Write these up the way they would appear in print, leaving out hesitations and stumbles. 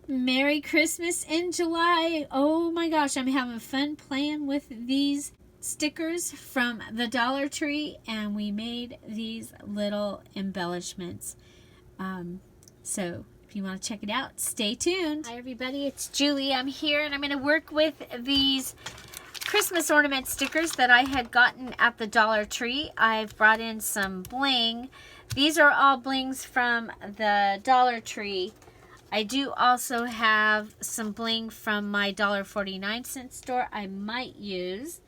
Merry Christmas in July. Oh my gosh, I'm having fun playing with these stickers from the Dollar Tree, and we made these little embellishments. So if you want to check it out, stay tuned. Hi everybody, it's Julie. I'm here and I'm going to work with these Christmas ornament stickers that I had gotten at the Dollar Tree. I've brought in some bling. These are all blings from the Dollar Tree. I do also have some bling from my $1.49 store I might use.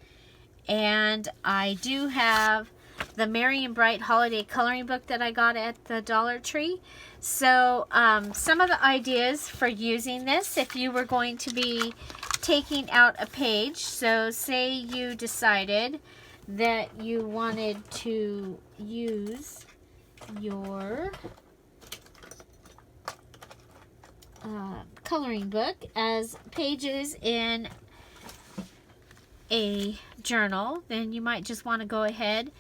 And I do have the Merry and Bright Holiday Coloring Book that I got at the Dollar Tree. So some of the ideas for using this, if you were going to be taking out a page, so say you decided that you wanted to use your coloring book as pages in a journal, then you might just want to go ahead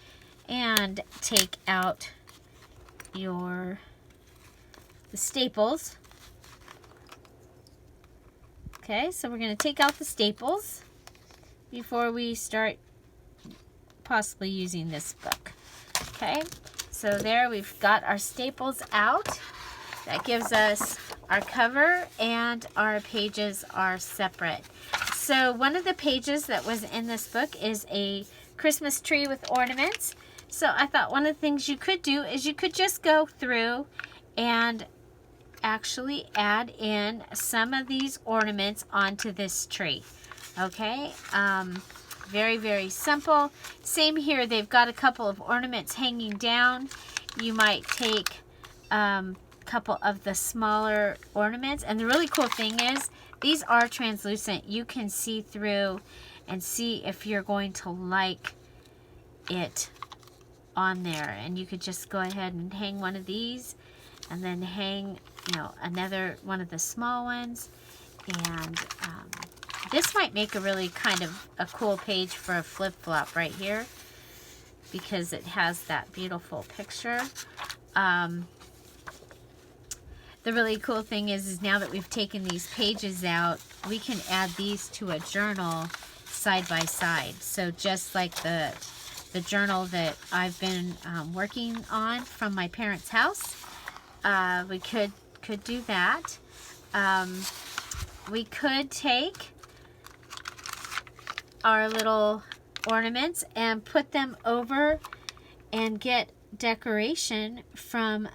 and take out the staples. Okay, so we're going to take out the staples before we start possibly using this book. Okay, so there we've got our staples out. That gives us our cover, and our pages are separate. So one of the pages that was in this book is a Christmas tree with ornaments. So I thought one of the things you could do is you could just go through and actually add in some of these ornaments onto this tree. Okay, very, very simple. Same here, they've got a couple of ornaments hanging down. You might take couple of the smaller ornaments, and the really cool thing is these are translucent. You can see through and see if you're going to like it on there, and you could just go ahead and hang one of these and then hang, you know, another one of the small ones. And this might make a really kind of a cool page for a flip-flop right here, because it has that beautiful picture. The really cool thing is now that we've taken these pages out, we can add these to a journal side by side. So just like the journal that I've been working on from my parents' house, we could do that. We could take our little ornaments and put them over and get decoration from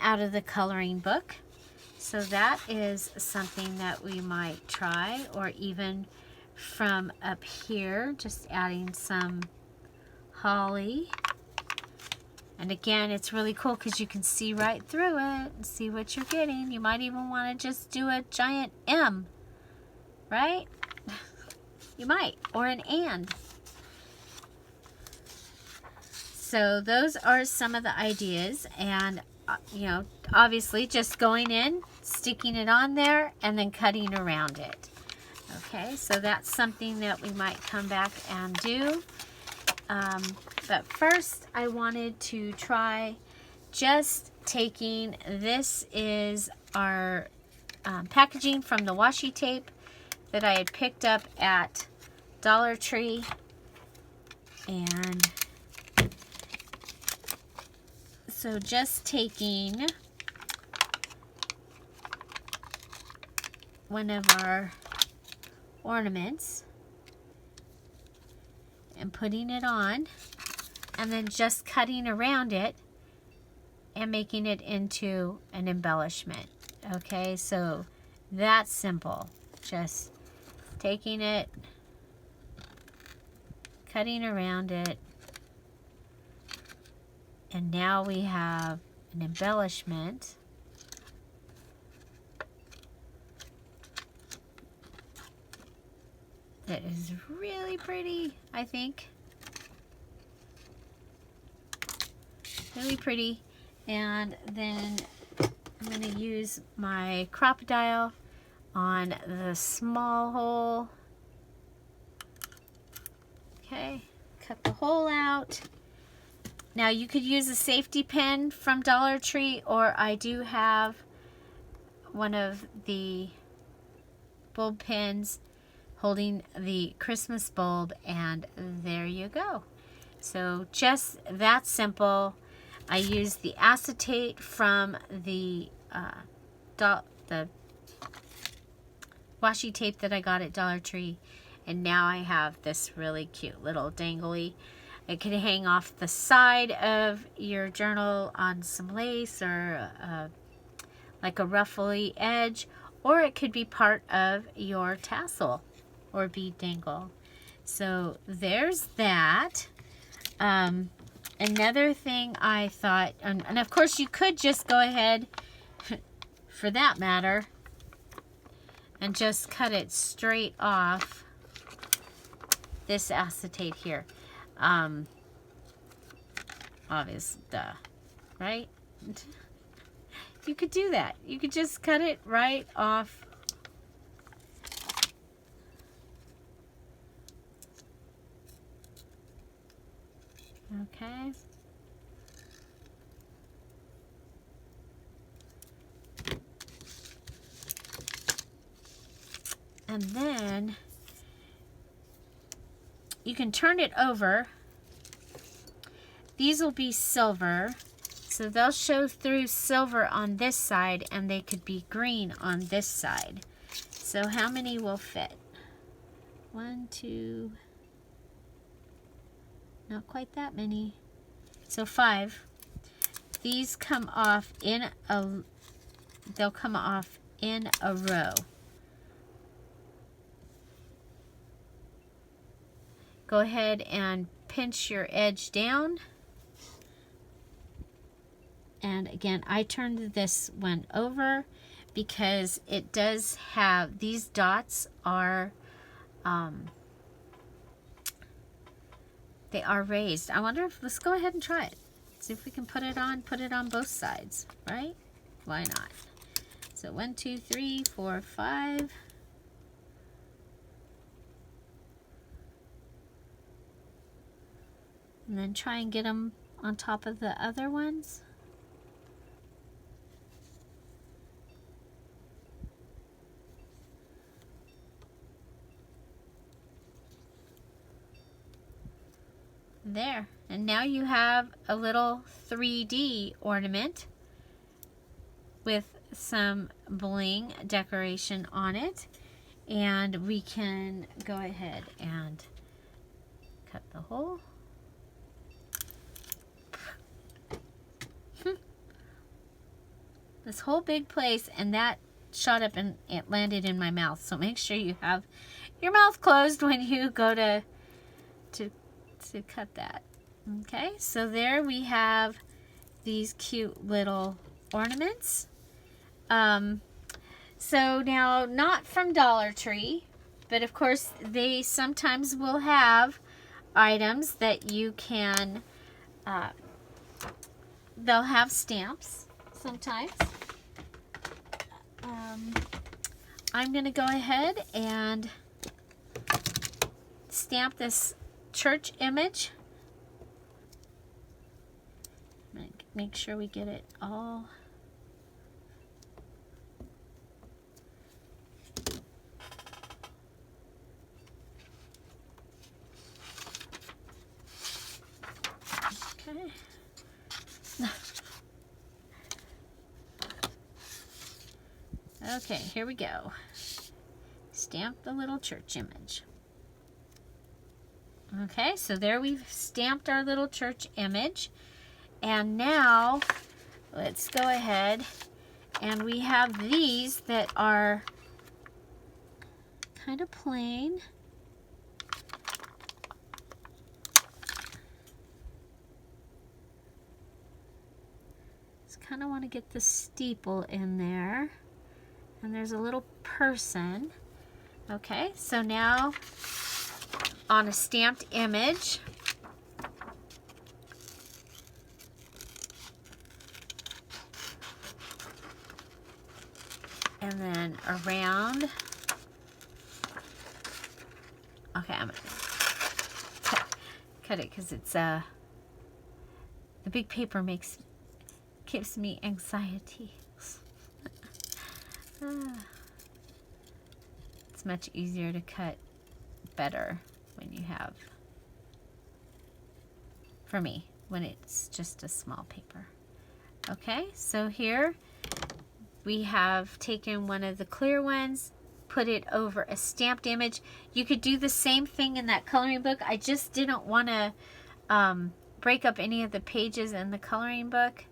out of the coloring book. So that is something that we might try, or even from up here, just adding some holly. And again, it's really cool because you can see right through it and see what you're getting. You might even want to just do a giant M, right? You might, or an and. So those are some of the ideas, and you know, obviously just going in, sticking it on there, and then cutting around it. Okay, so that's something that we might come back and do. But first, I wanted to try just taking, this is our packaging from the washi tape that I had picked up at Dollar Tree, and so just taking one of our ornaments and putting it on, and then just cutting around it and making it into an embellishment. Okay, so that's simple. Just taking it, cutting around it, and now we have an embellishment. That is really pretty, I think. Really pretty. And then I'm going to use my crocodile on the small hole. Okay, cut the hole out. Now you could use a safety pin from Dollar Tree, or I do have one of the bulb pins holding the Christmas bulb, and there you go. So just that simple. I used the acetate from the washi tape that I got at Dollar Tree, and now I have this really cute little dangly. It could hang off the side of your journal on some lace or like a ruffly edge, or it could be part of your tassel or bead dangle. So there's that. Another thing I thought, and of course you could just go ahead, for that matter, and just cut it straight off this acetate here. Obvious, duh, right? You could do that. You could just cut it right off. Okay. And then you can turn it over. These will be silver, so they'll show through silver on this side, and they could be green on this side. So how many will fit? 1, 2, not quite that many. So 5. These come off in a, they'll come off in a row. Go ahead and pinch your edge down. And again, I turned this one over because it does have, these dots are, they are raised. I wonder if, let's go ahead and try it. See if we can put it on both sides, right? Why not? So 1, 2, 3, 4, 5. And then try and get them on top of the other ones. There. And now you have a little 3D ornament with some bling decoration on it. And we can go ahead and cut the hole. This whole big place, and that shot up and it landed in my mouth. So make sure you have your mouth closed when you go to cut that. Okay, so there we have these cute little ornaments. So now, not from Dollar Tree, but of course they sometimes will have items that you can, they'll have stamps sometimes. I'm going to go ahead and stamp this church image. Make sure we get it all. Okay. Okay, here we go. Stamp the little church image. Okay, so there we've stamped our little church image. And now, let's go ahead, and we have these that are kind of plain. Just kind of want to get the steeple in there. And there's a little person. Okay, so now on a stamped image, and then around. Okay, I'm gonna cut it because it's the big paper gives me anxiety. It's much easier to cut better when you have, for me, when it's just a small paper. Okay, so here we have taken one of the clear ones, put it over a stamped image. You could do the same thing in that coloring book. I just didn't want to break up any of the pages in the coloring book.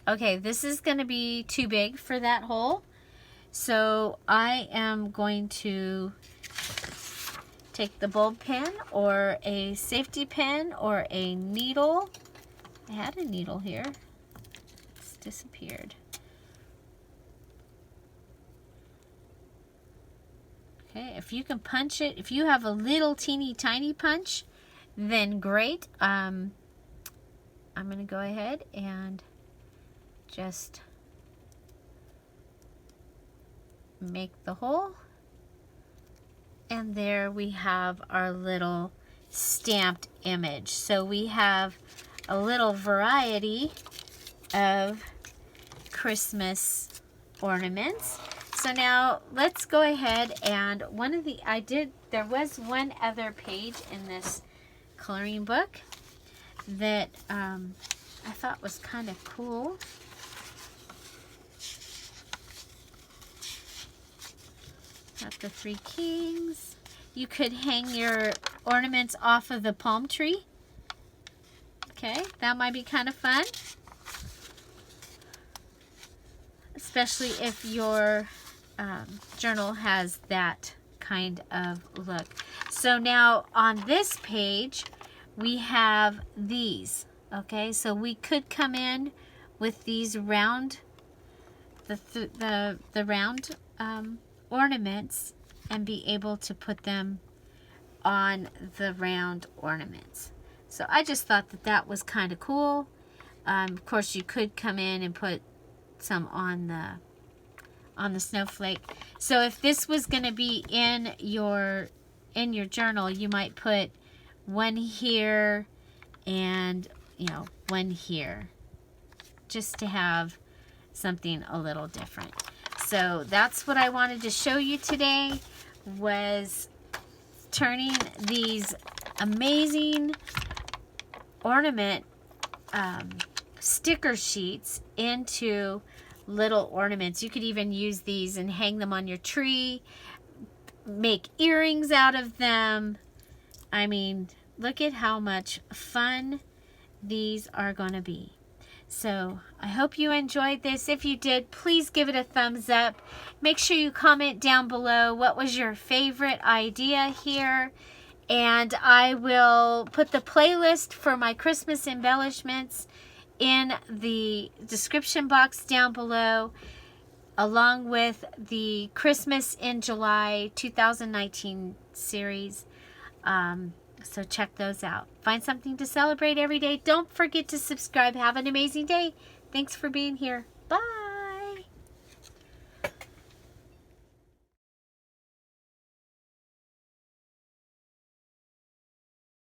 Okay, this is going to be too big for that hole. So I am going to take the bulb pen or a safety pin or a needle. I had a needle here. It's disappeared. Okay, if you can punch it, if you have a little teeny tiny punch, then great. I'm going to go ahead and just make the hole. And there we have our little stamped image. So we have a little variety of Christmas ornaments. So now let's go ahead and there was one other page in this coloring book that I thought was kind of cool. Got the 3 kings. You could hang your ornaments off of the palm tree. Okay, that might be kind of fun. Especially if your journal has that kind of look. So now on this page, we have these. Okay, so we could come in with these round, the round ornaments and be able to put them on the round ornaments. So I just thought that that was kind of cool. Of course, you could come in and put some on the snowflake. So if this was going to be in your journal, you might put one here and one here, just to have something a little different. So that's what I wanted to show you today, was turning these amazing ornament sticker sheets into little ornaments. You could even use these and hang them on your tree, make earrings out of them. I mean, look at how much fun these are going to be. So I hope you enjoyed this. If you did, please give it a thumbs up. Make sure you comment down below what was your favorite idea here. And I will put the playlist for my Christmas embellishments in the description box down below, along with the Christmas in July 2019 series. So check those out. Find something to celebrate every day. Don't forget to subscribe. Have an amazing day. Thanks for being here.